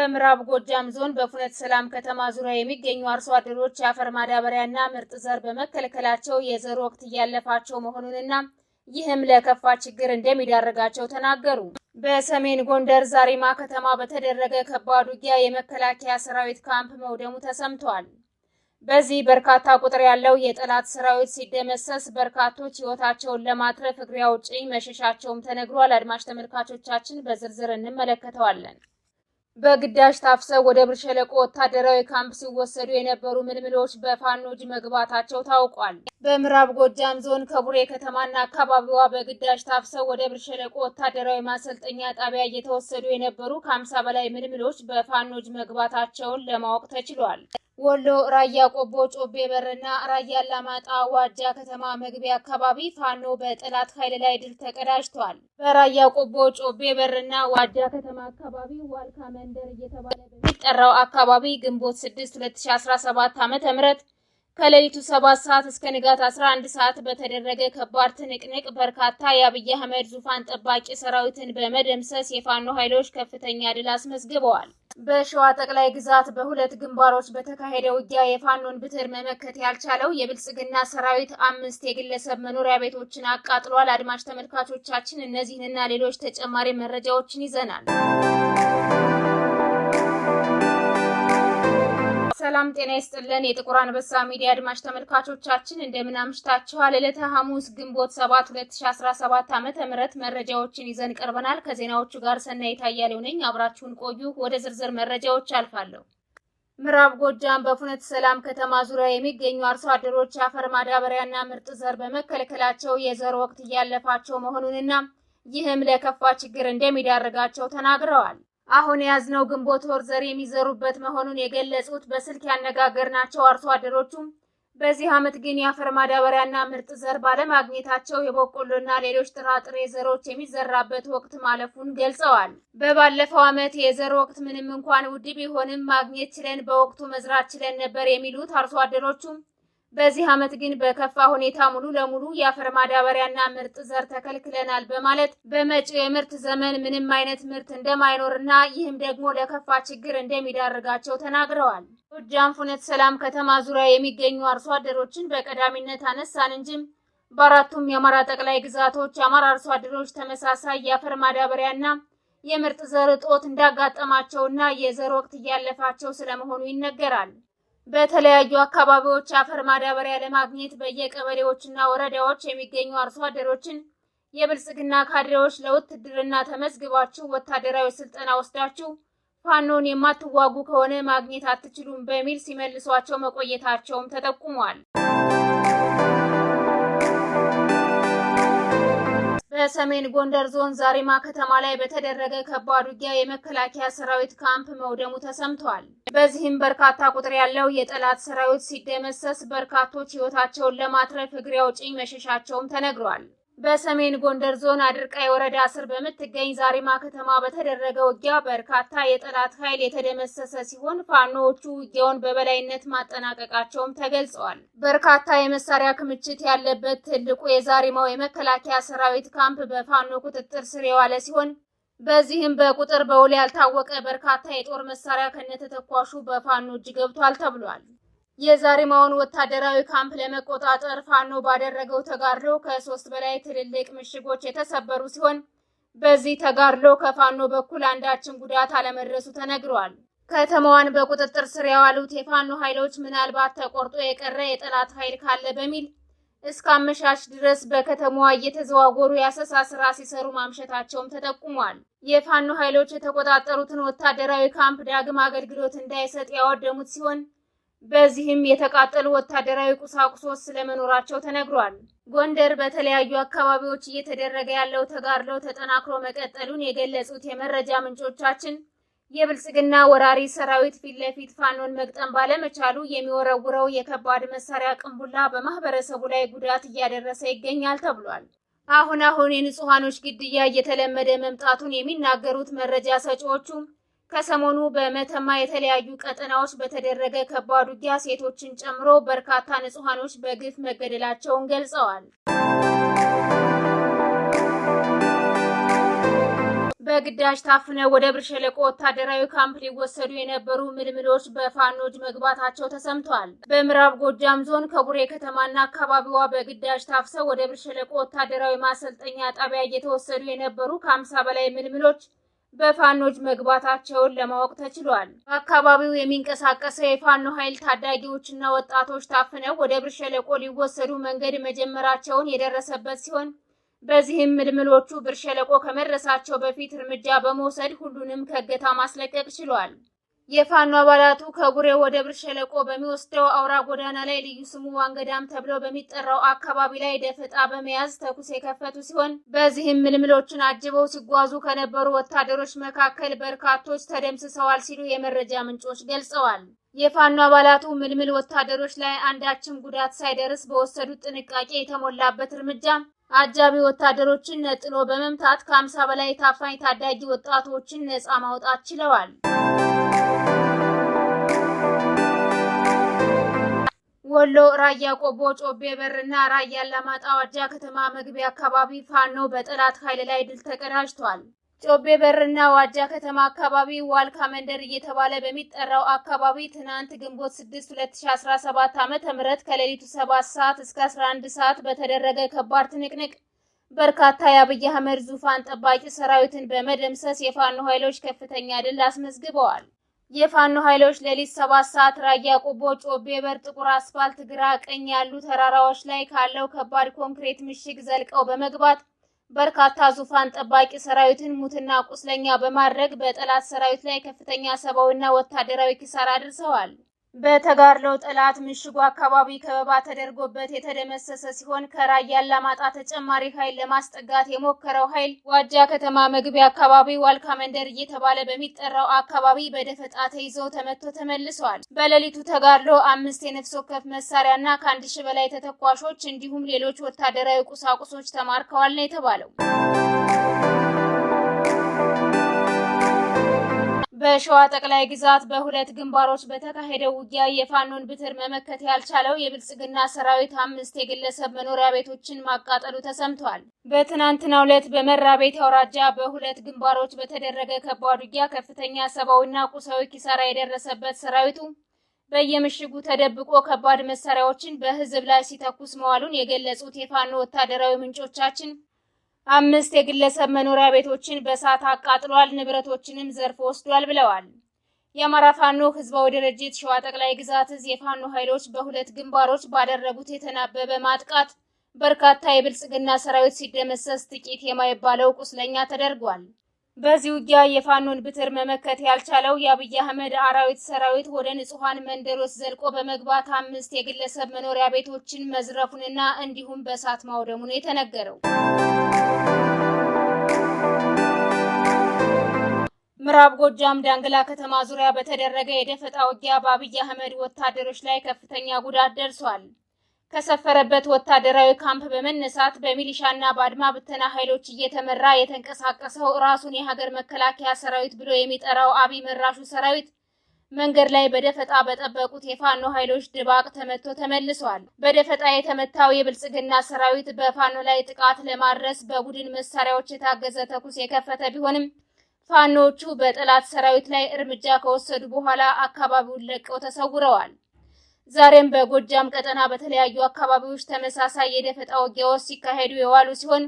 በምዕራብ ጎጃም ዞን በፍኖተ ሰላም ከተማ ዙሪያ የሚገኙ አርሶ አደሮች የአፈር ማዳበሪያና ምርጥ ዘር በመከልከላቸው የዘር ወቅት እያለፋቸው መሆኑንና ይህም ለከፋ ችግር እንደሚዳርጋቸው ተናገሩ። በሰሜን ጎንደር ዛሪማ ከተማ በተደረገ ከባድ ውጊያ የመከላከያ ሰራዊት ካምፕ መውደሙ ተሰምቷል። በዚህ በርካታ ቁጥር ያለው የጠላት ሰራዊት ሲደመሰስ በርካቶች ህይወታቸውን ለማትረፍ እግሬ አውጭኝ መሸሻቸውም ተነግሯል። አድማጭ ተመልካቾቻችን በዝርዝር እንመለከተዋለን። በግዳጅ ታፍሰው ወደ ብር ሸለቆ ወታደራዊ ካምፕ ሲወሰዱ የነበሩ ምልምሎች በፋኖ እጅ መግባታቸው ታውቋል። በምዕራብ ጎጃም ዞን ከቡሬ ከተማና አካባቢዋ በግዳጅ ታፍሰው ወደ ብር ሸለቆ ወታደራዊ ማሰልጠኛ ጣቢያ እየተወሰዱ የነበሩ ከ50 በላይ ምልምሎች በፋኖ እጅ መግባታቸውን ለማወቅ ተችሏል። ወሎ ራያ ቆቦ ጮቤ በርና ራያ አላማጣ ዋጃ ከተማ መግቢያ አካባቢ ፋኖ በጠላት ኃይል ላይ ድል ተቀዳጅቷል። በራያ ቆቦ ጮቤ በርና ዋጃ ከተማ አካባቢ ዋልካ መንደር እየተባለ በሚጠራው አካባቢ ግንቦት 6 2017 ዓ.ም ከሌሊቱ 7 ሰዓት እስከ ንጋት 11 ሰዓት በተደረገ ከባድ ትንቅንቅ በርካታ የአብይ አህመድ ዙፋን ጠባቂ ሰራዊትን በመደምሰስ የፋኖ ኃይሎች ከፍተኛ ድል አስመዝግበዋል። በሸዋ ጠቅላይ ግዛት በሁለት ግንባሮች በተካሄደ ውጊያ የፋኖን ብትር መመከት ያልቻለው የብልጽግና ሰራዊት 5 የግለሰብ መኖሪያ ቤቶችን አቃጥሏል። አድማጭ ተመልካቾቻችን እነዚህንና ሌሎች ተጨማሪ መረጃዎችን ይዘናል። ሰላም ጤና ይስጥልን። የጥቁር አንበሳ ሚዲያ አድማጭ ተመልካቾቻችን እንደምን አምሽታችኋል? ዕለተ ሐሙስ ግንቦት 7 2017 ዓ.ም መረጃዎችን ይዘን ቀርበናል። ከዜናዎቹ ጋር ሰናይት አያሌው ነኝ። አብራችሁን ቆዩ። ወደ ዝርዝር መረጃዎች አልፋለሁ። ምዕራብ ጎጃም በፍኖተ ሰላም ከተማ ዙሪያ የሚገኙ አርሶ አደሮች የአፈር ማዳበሪያና ምርጥ ዘር በመከልከላቸው የዘር ወቅት እያለፋቸው መሆኑንና ይህም ለከፋ ችግር እንደሚዳርጋቸው ተናግረዋል። አሁን ያዝነው ግንቦት ወር ዘር የሚዘሩበት መሆኑን የገለጹት በስልክ ያነጋገርናቸው አርሶ አደሮቹም በዚህ ዓመት ግን የአፈር ማዳበሪያና ምርጥ ዘር ባለማግኘታቸው የበቆሎና ሌሎች ጥራጥሬ ዘሮች የሚዘራበት ወቅት ማለፉን ገልጸዋል። በባለፈው ዓመት የዘር ወቅት ምንም እንኳን ውድ ቢሆንም ማግኘት ችለን በወቅቱ መዝራት ችለን ነበር የሚሉት አርሶ አደሮቹም በዚህ ዓመት ግን በከፋ ሁኔታ ሙሉ ለሙሉ የአፈር ማዳበሪያና ምርጥ ዘር ተከልክለናል በማለት በመጪው የምርት ዘመን ምንም አይነት ምርት እንደማይኖርና ይህም ደግሞ ለከፋ ችግር እንደሚዳርጋቸው ተናግረዋል። ጎጃም ፍኖተ ሰላም ከተማ ዙሪያ የሚገኙ አርሶ አደሮችን በቀዳሚነት አነሳን እንጂ በአራቱም የአማራ ጠቅላይ ግዛቶች የአማራ አርሶ አደሮች ተመሳሳይ የአፈር ማዳበሪያና የምርጥ ዘር እጦት እንዳጋጠማቸውና የዘር ወቅት እያለፋቸው ስለመሆኑ ይነገራል። በተለያዩ አካባቢዎች የአፈር ማዳበሪያ ለማግኘት በየቀበሌዎችና ወረዳዎች የሚገኙ አርሶ አደሮችን የብልጽግና ካድሬዎች ለውትድርና ተመዝግባችሁ ወታደራዊ ስልጠና ወስዳችሁ ፋኖን የማትዋጉ ከሆነ ማግኘት አትችሉም በሚል ሲመልሷቸው መቆየታቸውም ተጠቁሟል። በሰሜን ጎንደር ዞን ዛሪማ ከተማ ላይ በተደረገ ከባድ ውጊያ የመከላከያ ሰራዊት ካምፕ መውደሙ ተሰምቷል። በዚህም በርካታ ቁጥር ያለው የጠላት ሰራዊት ሲደመሰስ በርካቶች ህይወታቸውን ለማትረፍ እግሬ አውጭኝ መሸሻቸውም ተነግሯል። በሰሜን ጎንደር ዞን አድርቃይ ወረዳ ስር በምትገኝ ዛሪማ ከተማ በተደረገ ውጊያ በርካታ የጠላት ኃይል የተደመሰሰ ሲሆን ፋኖዎቹ ውጊያውን በበላይነት ማጠናቀቃቸውም ተገልጸዋል። በርካታ የመሳሪያ ክምችት ያለበት ትልቁ የዛሪማው የመከላከያ ሰራዊት ካምፕ በፋኖ ቁጥጥር ስር የዋለ ሲሆን በዚህም በቁጥር በውል ያልታወቀ በርካታ የጦር መሳሪያ ከነተተኳሹ በፋኖ እጅ ገብቷል ተብሏል። የዛሪማውን ወታደራዊ ካምፕ ለመቆጣጠር ፋኖ ባደረገው ተጋድሎ ከ3 በላይ ትልልቅ ምሽጎች የተሰበሩ ሲሆን በዚህ ተጋድሎ ከፋኖ በኩል አንዳችም ጉዳት አለመድረሱ ተነግሯል። ከተማዋን በቁጥጥር ስር ያዋሉት የፋኖ ኃይሎች ምናልባት ተቆርጦ የቀረ የጠላት ኃይል ካለ በሚል እስከ አመሻሽ ድረስ በከተማዋ እየተዘዋወሩ የአሰሳ ስራ ሲሰሩ ማምሸታቸውም ተጠቁሟል። የፋኖ ኃይሎች የተቆጣጠሩትን ወታደራዊ ካምፕ ዳግም አገልግሎት እንዳይሰጥ ያወደሙት ሲሆን በዚህም የተቃጠሉ ወታደራዊ ቁሳቁሶች ስለመኖራቸው ተነግሯል። ጎንደር በተለያዩ አካባቢዎች እየተደረገ ያለው ተጋድሎ ተጠናክሮ መቀጠሉን የገለጹት የመረጃ ምንጮቻችን የብልጽግና ወራሪ ሰራዊት ፊት ለፊት ፋኖን መግጠም ባለመቻሉ የሚወረውረው የከባድ መሳሪያ ቅንቡላ በማህበረሰቡ ላይ ጉዳት እያደረሰ ይገኛል ተብሏል። አሁን የንጹሃኖች ግድያ እየተለመደ መምጣቱን የሚናገሩት መረጃ ሰጪዎቹ ከሰሞኑ በመተማ የተለያዩ ቀጠናዎች በተደረገ ከባድ ውጊያ ሴቶችን ጨምሮ በርካታ ንጹሃኖች በግፍ መገደላቸውን ገልጸዋል። በግዳጅ ታፍነው ወደ ብር ሸለቆ ወታደራዊ ካምፕ ሊወሰዱ የነበሩ ምልምሎች በፋኖች መግባታቸው ተሰምቷል። በምዕራብ ጎጃም ዞን ከቡሬ ከተማና አካባቢዋ በግዳጅ ታፍሰው ወደ ብር ሸለቆ ወታደራዊ ማሰልጠኛ ጣቢያ እየተወሰዱ የነበሩ ከ50 በላይ ምልምሎች በፋኖች መግባታቸውን ለማወቅ ተችሏል። በአካባቢው የሚንቀሳቀሰው የፋኖ ኃይል ታዳጊዎችና ወጣቶች ታፍነው ወደ ብር ሸለቆ ሊወሰዱ መንገድ መጀመራቸውን የደረሰበት ሲሆን በዚህም ምልምሎቹ ብር ሸለቆ ከመድረሳቸው በፊት እርምጃ በመውሰድ ሁሉንም ከእገታ ማስለቀቅ ችሏል። የፋኖ አባላቱ ከቡሬ ወደ ብር ሸለቆ በሚወስደው አውራ ጎዳና ላይ ልዩ ስሙ ዋንገዳም ተብሎ በሚጠራው አካባቢ ላይ ደፈጣ በመያዝ ተኩስ የከፈቱ ሲሆን በዚህም ምልምሎችን አጅበው ሲጓዙ ከነበሩ ወታደሮች መካከል በርካቶች ተደምስሰዋል ሲሉ የመረጃ ምንጮች ገልጸዋል። የፋኖ አባላቱ ምልምል ወታደሮች ላይ አንዳችም ጉዳት ሳይደርስ በወሰዱት ጥንቃቄ የተሞላበት እርምጃ አጃቢ ወታደሮችን ነጥሎ በመምታት ከ50 በላይ ታፋኝ ታዳጊ ወጣቶችን ነፃ ማውጣት ችለዋል። ወሎ ራያ ቆቦ ጮቤ በርና ራያ አላማጣ ዋጃ ከተማ መግቢያ አካባቢ ፋኖ በጠላት ኃይል ላይ ድል ተቀዳጅቷል። ጮቤ በርና ዋጃ ከተማ አካባቢ ዋልካ መንደር እየተባለ በሚጠራው አካባቢ ትናንት ግንቦት 6 2017 ዓ.ም ከሌሊቱ 7 ሰዓት እስከ 11 ሰዓት በተደረገ ከባድ ትንቅንቅ በርካታ የአብይ አህመድ ዙፋን ጠባቂ ሰራዊትን በመደምሰስ የፋኖ ኃይሎች ከፍተኛ ድል አስመዝግበዋል። የፋኖ ኃይሎች ሌሊት 7 ሰዓት ራያ ቆቦ ጮቤ በር ጥቁር አስፋልት ግራ ቀኝ ያሉ ተራራዎች ላይ ካለው ከባድ ኮንክሪት ምሽግ ዘልቀው በመግባት በርካታ ዙፋን ጠባቂ ሰራዊትን ሙትና ቁስለኛ በማድረግ በጠላት ሰራዊት ላይ ከፍተኛ ሰብአዊና ወታደራዊ ኪሳራ አድርሰዋል። በተጋድሎው ጠላት ምሽጉ አካባቢ ከበባ ተደርጎበት የተደመሰሰ ሲሆን ከራያ አላማጣ ተጨማሪ ኃይል ለማስጠጋት የሞከረው ኃይል ዋጃ ከተማ መግቢያ አካባቢ ዋልካ መንደር እየተባለ በሚጠራው አካባቢ በደፈጣ ተይዞ ተመቶ ተመልሷል። በሌሊቱ ተጋድሎ 5 የነፍስ ወከፍ መሳሪያና ከ1000 በላይ ተተኳሾች እንዲሁም ሌሎች ወታደራዊ ቁሳቁሶች ተማርከዋል ነው የተባለው። በሸዋ ጠቅላይ ግዛት በሁለት ግንባሮች በተካሄደው ውጊያ የፋኖን ብትር መመከት ያልቻለው የብልጽግና ሰራዊት 5 የግለሰብ መኖሪያ ቤቶችን ማቃጠሉ ተሰምቷል። በትናንትናው ዕለት በመራቤቴ አውራጃ በሁለት ግንባሮች በተደረገ ከባድ ውጊያ ከፍተኛ ሰብአዊና ቁሳዊ ኪሳራ የደረሰበት ሰራዊቱ በየምሽጉ ተደብቆ ከባድ መሳሪያዎችን በህዝብ ላይ ሲተኩስ መዋሉን የገለጹት የፋኖ ወታደራዊ ምንጮቻችን 5 የግለሰብ መኖሪያ ቤቶችን በእሳት አቃጥሏል፣ ንብረቶችንም ዘርፎ ወስዷል ብለዋል። የአማራ ፋኖ ህዝባዊ ድርጅት ሸዋ ጠቅላይ ግዛት የፋኖ ኃይሎች በሁለት ግንባሮች ባደረጉት የተናበበ ማጥቃት በርካታ የብልጽግና ሰራዊት ሲደመሰስ ጥቂት የማይባለው ቁስለኛ ተደርጓል። በዚህ ውጊያ የፋኖን ብትር መመከት ያልቻለው የአብይ አህመድ አራዊት ሰራዊት ወደ ንጹሃን መንደሮች ዘልቆ በመግባት 5 የግለሰብ መኖሪያ ቤቶችን መዝረፉንና እንዲሁም በእሳት ማውደሙን የተነገረው። ምዕራብ ጎጃም ዳንግላ ከተማ ዙሪያ በተደረገ የደፈጣ ውጊያ በአብይ አህመድ ወታደሮች ላይ ከፍተኛ ጉዳት ደርሷል። ከሰፈረበት ወታደራዊ ካምፕ በመነሳት በሚሊሻና በአድማ ብተና ኃይሎች እየተመራ የተንቀሳቀሰው ራሱን የሀገር መከላከያ ሰራዊት ብሎ የሚጠራው አብይ መራሹ ሰራዊት መንገድ ላይ በደፈጣ በጠበቁት የፋኖ ኃይሎች ድባቅ ተመቶ ተመልሷል። በደፈጣ የተመታው የብልጽግና ሰራዊት በፋኖ ላይ ጥቃት ለማድረስ በቡድን መሳሪያዎች የታገዘ ተኩስ የከፈተ ቢሆንም ፋኖቹ በጠላት ሰራዊት ላይ እርምጃ ከወሰዱ በኋላ አካባቢውን ለቀው ተሰውረዋል። ዛሬም በጎጃም ቀጠና በተለያዩ አካባቢዎች ተመሳሳይ የደፈጣ ውጊያዎች ሲካሄዱ የዋሉ ሲሆን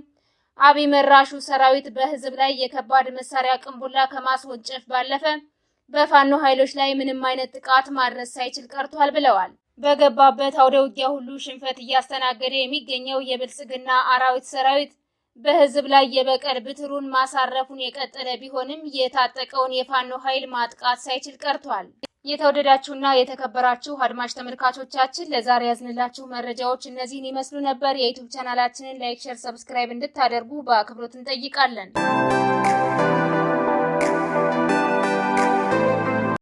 አብይ መራሹ ሰራዊት በህዝብ ላይ የከባድ መሳሪያ ቅንቡላ ከማስወንጨፍ ባለፈ በፋኖ ኃይሎች ላይ ምንም አይነት ጥቃት ማድረስ ሳይችል ቀርቷል ብለዋል። በገባበት አውደ ውጊያ ሁሉ ሽንፈት እያስተናገደ የሚገኘው የብልጽግና አራዊት ሰራዊት በህዝብ ላይ የበቀል ብትሩን ማሳረፉን የቀጠለ ቢሆንም የታጠቀውን የፋኖ ኃይል ማጥቃት ሳይችል ቀርቷል። የተወደዳችሁና የተከበራችሁ አድማጭ ተመልካቾቻችን ለዛሬ ያዝንላችሁ መረጃዎች እነዚህን ይመስሉ ነበር። የዩቲዩብ ቻናላችንን ላይክ፣ ሼር፣ ሰብስክራይብ እንድታደርጉ በአክብሮት እንጠይቃለን።